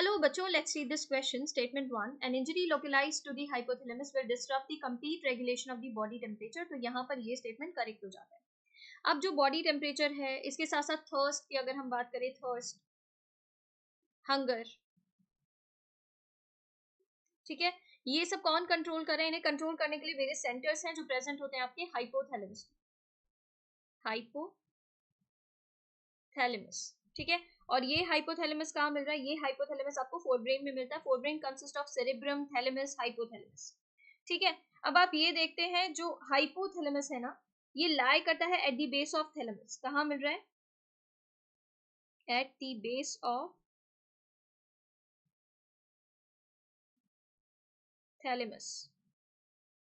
Hello बच्चों, let's read this question. Statement 1. An injury localized to the hypothalamus will disrupt the complete regulation of the body temperature. तो यहाँ पर ये statement correct हो जाता है। अब जो body temperature है, इसके साथ साथ thirst की अगर हम बात करें, thirst, hunger, ठीक है, ये सब कौन कंट्रोल कर रहे हैं? इन्हें कंट्रोल करने के लिए वेरियस सेंटर्स हैं जो प्रेजेंट होते हैं आपके हाइपोथैलेमस, हाइपोथैलेमस, ठीक है। और ये हाइपोथैलेमस कहाँ मिल रहा है? ये हाइपोथैलेमस आपको फोरब्रेन में मिलता है। Forebrain consist of cerebrum, thalamus, hypothalamus, ठीक है। अब आप ये देखते हैं जो हाइपोथैलेमस है ना, ये लाई करता है at the base of thalamus. कहाँ मिल रहा है? At the base of thalamus,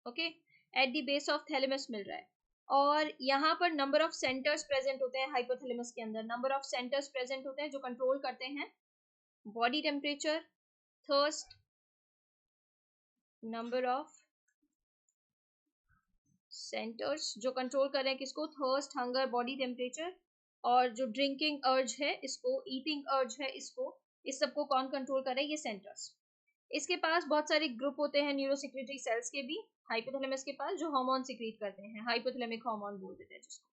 okay, at the base of thalamus मिल रहा है। और यहाँ पर नंबर ऑफ सेंटर्स प्रेजेंट होते हैं हाइपोथैलेमस के अंदर। नंबर ऑफ सेंटर्स प्रेजेंट होते हैं जो कंट्रोल करते हैं body temperature, thirst, number of centres जो कंट्रोल कर रहे हैं किसको? थर्स्ट, हंगर, बॉडी टेम्परेचर, और जो ड्रिंकिंग अर्ज है इसको, ईटिंग अर्ज है इसको, इस सबको कौन कंट्रोल कर रहे हैं? ये सेंटर्स। इसके पास बहुत सारे ग्रुप होते हैं न्यूरोसिक्रेटरी सेल्स के भी हाइपोथैलेमस के पास, जो हार्मोन सिक्रीट करते हैं, हाइपोथैलेमिक हार्मोन बोल देते हैं जिसको,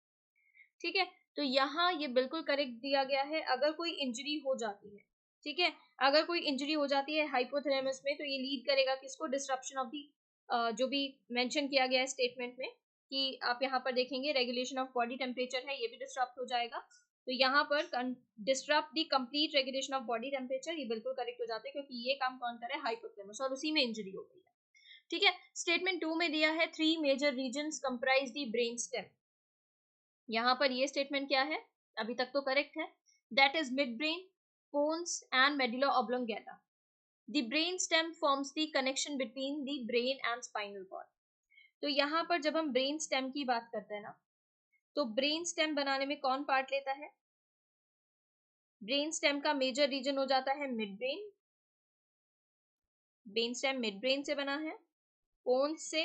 ठीक है। तो यहाँ ये बिल्कुल करेक्ट दिया गया है। अगर कोई इंजरी हो जाती है, ठीक है, अगर कोई इंजरी हो जाती है हाइपोथैलेमस में, तो ये लीड करेगा किसको? डिस्ट्रप्शन ऑफ दी, जो भी मेंशन किया गया है स्टेटमेंट में कि आप यहाँ पर देखेंगे रेगुलेशन ऑफ बॉडी टेम्परेचर है, ये भी डिस्टर्ब हो जाएगा। तो यहाँ पर disturb the complete regulation of body temperature, ये बिल्कुल करेक्ट हो जाता है क्योंकि ये काम कौन करे? हाइपोथैलेमस, और उसी में इंजरी हो गई है, ठीक है। स्टेटमेंट 2 में दिया है 3 major regions comprise the brain stem. यहाँ पर ये स्टेटमेंट क्या है? अभी तक तो करेक्ट है। That is midbrain, pons and medulla oblongata. The brain stem forms the connection between the brain and spinal cord. तो यहाँ पर जब हम ब्रेन स्टेम की बात करते हैं ना, तो ब्रेन स्टेम बनाने में कौन पार्ट लेता है? ब्रेन स्टेम का मेजर रीजन हो जाता है mid brain. Brain stem mid brain से बना है, पोन्स से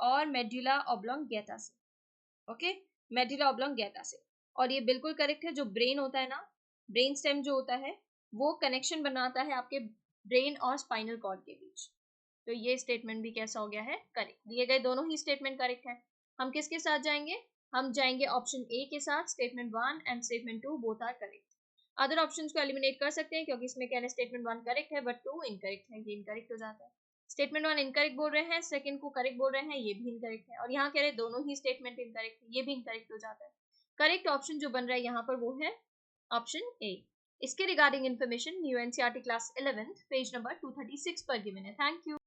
और मेडुला ऑब्लोंगेटा से, ओके, मेडुला ऑब्लोंगेटा से। और ये बिल्कुल करेक्ट है। जो ब्रेन होता है ना, ब्रेन स्टेम जो होता है वो कनेक्शन बनाता है आपके ब्रेन और स्पाइनल कॉर्ड के बीच। तो ये स्टेटमेंट भी कैसा हो गया है? करेक्ट। दिए गए दोनों ही स्टेटमेंट करेक्ट है। हम किसके साथ जाएंगे? हम जाएंगे ऑप्शन ए के साथ। Statement 1 and statement 2 both are correct. Other options को एलिमिनेट कर सकते हैं क्योंकि इसमें क्या है, स्टेटमेंट 1 करेक्ट है बट 2 इनकरेक्ट है, ये इनकरेक्ट हो जाता है। स्टेटमेंट 1 इनकरेक्ट बोल रहे हैं, सेकंड को करेक्ट बोल रहे हैं, ये भी इनकरेक्ट है। और यहाँ कह रहे हैं दोनों ही स्टेटमेंट इनकरेक्ट है, ये भी इनकरेक्ट हो जाता है। करेक्ट ऑप्शन जो बन रहा है यहाँ पर वो है ऑप्शन ए। इसके regarding information new NCERT class 11th page number 236 पर गिवन है। Thank you.